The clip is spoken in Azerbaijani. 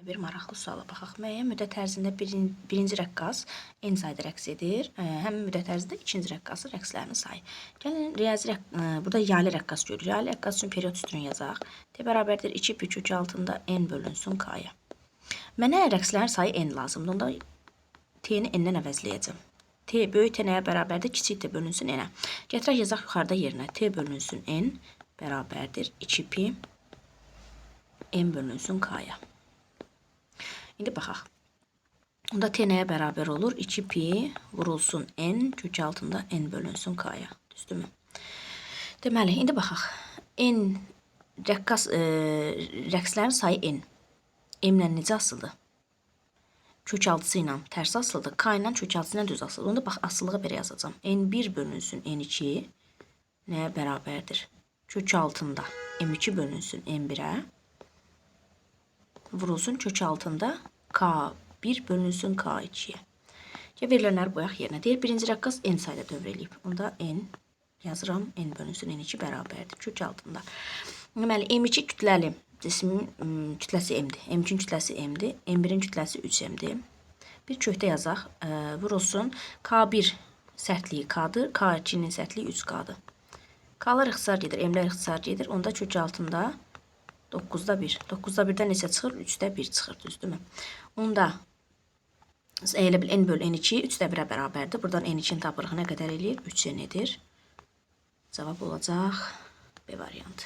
Bir maraqlı suala baxaq. Müəyyən müddət ərzində birinci rəqqas n sayda rəqs edir. Həmin müddət ərzində ikinci rəqqası rəqslərini sayı. Gəlin burada yaylı rəqqas görürük. Yaylı rəqqas üçün period sütunu yazaq. T bərabərdir 2 pi kök altında n bölünsün k-ya. Mənə rəqslərin sayı n lazımdır. Onda t-ni n-dən əvəzləyəcəm. T böyük t nəyə bərabərdir? Kiçik t bölünsün n-ə. Gətirək yazaq yuxarıda yerinə. T bölünsün n bərabərdir 2 pi n bölünsün k-ya. İndi baxaq. Onda t nəyə bərabər olur? 2 pi vurulsun n kök altında n bölünsün k-ya. Düzdürmü? Deməli, indi baxaq. N rəqslərin sayı n. M-lə necə asılıdır? Kök altısı ilə tərs asılıdır. K ilə kök altısı ilə düz asılıdır. Onda bax, asılığı belə yazacağım. N1 bölünsün N2 nəyə bərabərdir? Kök altında M2 bölünsün N1-ə vurulsun kök altında K1 bölünsün K2-yə. Verilənləri qoyaq yerinə. Deyir, birinci rəqqas n sayda dövr eləyib. Onda n yazıram, n bölünsün n2 bərabərdir. Kök altında. Deməli, M2 kütləli cismin kütləsi m-dir. M2-in kütləsi m-dir. M1-in kütləsi 3m-dir. Bir kökdə yazaq. Vurulsun K1 sərtliyi K-dır. K2-nin sərtliyi 3K-dır. K-lar ixtisar gedir, m-lər ixtisar gedir. Onda kök altında 9'da 1. 9'da 1'dən neçə çıxır? 3'də 1 çıxır, düzdürmü? Onda elə bil n bölü n2 3'də 1'ə bərabərdir. Buradan n2'nin tapırıq nə qədər eləyir? 3n edir. Cavab olacaq B variantı.